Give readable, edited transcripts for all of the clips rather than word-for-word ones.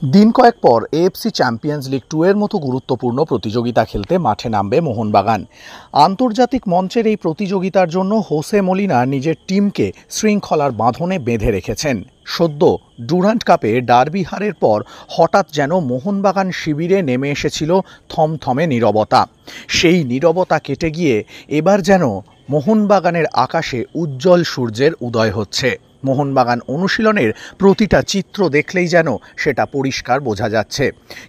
দিন কয়েক পর এএফসি চ্যাম্পিয়ন্স লিগ 2 এর মতো গুরুত্বপূর্ণ প্রতিযোগিতা খেলতে মাঠে নামবে মোহনবাগান। আন্তর্জাতিক মঞ্চের এই প্রতিযোগিতার জন্য হোসে মলিনা নিজের টিমকে শৃঙ্খলার বাঁধনে বেঁধে রেখেছেন। সদ্য ডুরান্ট কাপে ডার্বি হারের পর হঠাৎ যেন মোহনবাগান শিবিরে নেমে এসেছিল থমথমে নীরবতা। সেই নীরবতা কেটে গিয়ে এবার যেন মোহনবাগানের আকাশে উজ্জ্বল সূর্যের উদয় হচ্ছে। মোহনবাগান অনুশীলনের প্রতিটা চিত্র দেখলেই যেন সেটা পরিষ্কার বোঝা যাচ্ছে।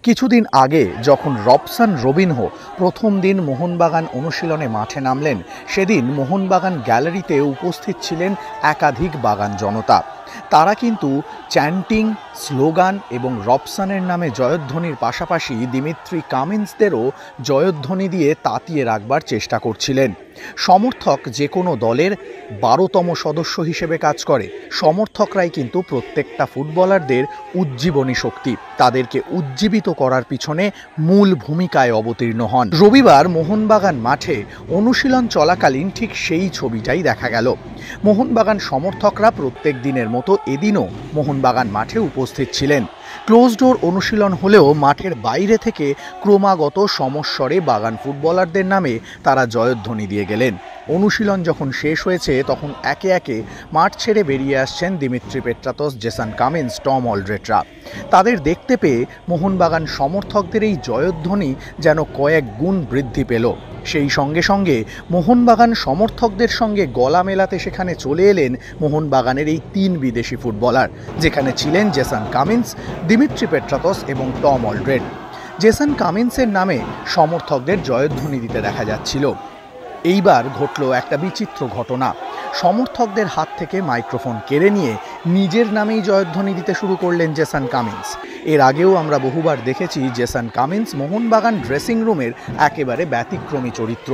কিছুদিন আগে যখন রবসন রবিনহো প্রথম দিন মোহনবাগান অনুশীলনে মাঠে নামলেন, সেদিন মোহনবাগান গ্যালারিতে উপস্থিত ছিলেন একাধিক বাগান জনতা। তারা কিন্তু চ্যান্টিং, স্লোগান এবং রবসনের নামে জয়ধ্বনির পাশাপাশি দিমিত্রি কামিন্সদেরও জয়ধ্বনি দিয়ে তাতিয়ে রাখবার চেষ্টা করছিলেন। সমর্থক যে কোনো দলের 12তম সদস্য হিসেবে কাজ করে। সমর্থকরাই কিন্তু প্রত্যেকটা ফুটবলারদের উজ্জীবনী শক্তি। তাদেরকে উজ্জীবিত করার পিছনে মূল ভূমিকায় অবতীর্ণ হন। রবিবার মোহনবাগান মাঠে অনুশীলন চলাকালীন ঠিক সেই ছবিটাই দেখা গেল। মোহনবাগান সমর্থকরা প্রত্যেক দিনের মতো এদিনও মোহনবাগান মাঠে উপস্থিত ছিলেন। ক্লোজ ডোর অনুশীলন হলেও মাঠের বাইরে থেকে ক্রমাগত সমস্বরে বাগান ফুটবলারদের নামে তারা জয়ধ্বনি দিয়ে গেলেন। অনুশীলন যখন শেষ হয়েছে তখন একে একে মাঠ ছেড়ে বেরিয়ে আসছেন Dmitry Petratos, Jason Cummins, Tom অলড্রেটরা। তাদের দেখতে পেয়ে মোহনবাগান সমর্থকদের এই জয়ধ্বনি যেন কয়েক গুণ বৃদ্ধি পেল। সেই সঙ্গে সঙ্গে মোহনবাগান সমর্থকদের সঙ্গে গলা মেলাতে সেখানে চলে এলেন মোহনবাগানের এই 3 বিদেশি ফুটবলার, যেখানে ছিলেন জেসন কামিন্স, দিমিত্রি পেট্রাতস এবং টম অলড্রেট। জেসন কামিন্সের নামে সমর্থকদের জয়ধ্বনি দিতে দেখা যাচ্ছিল। এইবার ঘটল একটা বিচিত্র ঘটনা। সমর্থকদের হাত থেকে মাইক্রোফোন কেড়ে নিয়ে নিজের নামেই জয়ধ্বনি দিতে শুরু করলেন জেসন কামিন্স। এর আগেও আমরা বহুবার দেখেছি জেসন কামিন্স মোহনবাগান ড্রেসিং রুমের একেবারে ব্যতিক্রমী চরিত্র।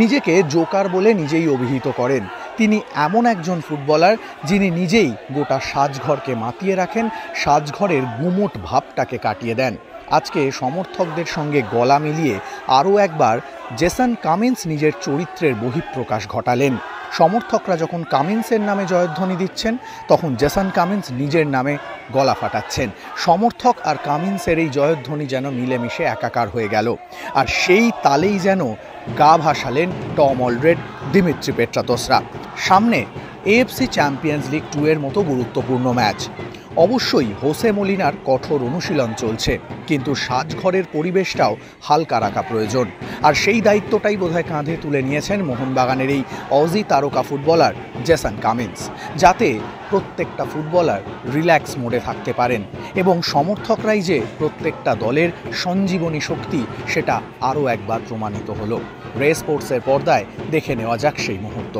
নিজেকে জোকার বলে নিজেই অভিহিত করেন। তিনি এমন একজন ফুটবলার যিনি নিজেই গোটা সাজঘরকে মাতিয়ে রাখেন, সাজঘরের গুমোট ভাবটাকে কাটিয়ে দেন। আজকে সমর্থকদের সঙ্গে গলা মিলিয়ে আরও একবার জেসন কামিন্স নিজের চরিত্রের বহিঃপ্রকাশ ঘটালেন। সমর্থকরা যখন কামিন্সের নামে জয়ধ্বনি দিচ্ছেন, তখন জেসন কামিন্স নিজের নামে গলা ফাটাচ্ছেন। সমর্থক আর কামিন্সের এই জয়ধ্বনি যেন মিলেমিশে একাকার হয়ে গেল। আর সেই তালেই যেন গা ভাসালেন টম অলড্রেট, দিমিত্রি পেট্রাতসরা। সামনে এএফসি চ্যাম্পিয়ন্স লিগ 2 এর মতো গুরুত্বপূর্ণ ম্যাচ। অবশ্যই হোসে মলিনার কঠোর অনুশীলন চলছে, কিন্তু সাজঘরের পরিবেশটাও হালকা রাখা প্রয়োজন। আর সেই দায়িত্বটাই বোধহয় কাঁধে তুলে নিয়েছেন মোহনবাগানের এই অজি তারকা ফুটবলার জেসন কামিন্স, যাতে প্রত্যেকটা ফুটবলার রিল্যাক্স মোডে থাকতে পারেন এবং সমর্থকরাই যে প্রত্যেকটা দলের সঞ্জীবনী শক্তি, সেটা আরও একবার প্রমাণিত হলো। রে স্পোর্টসের পর্দায় দেখে নেওয়া যাক সেই মুহূর্ত।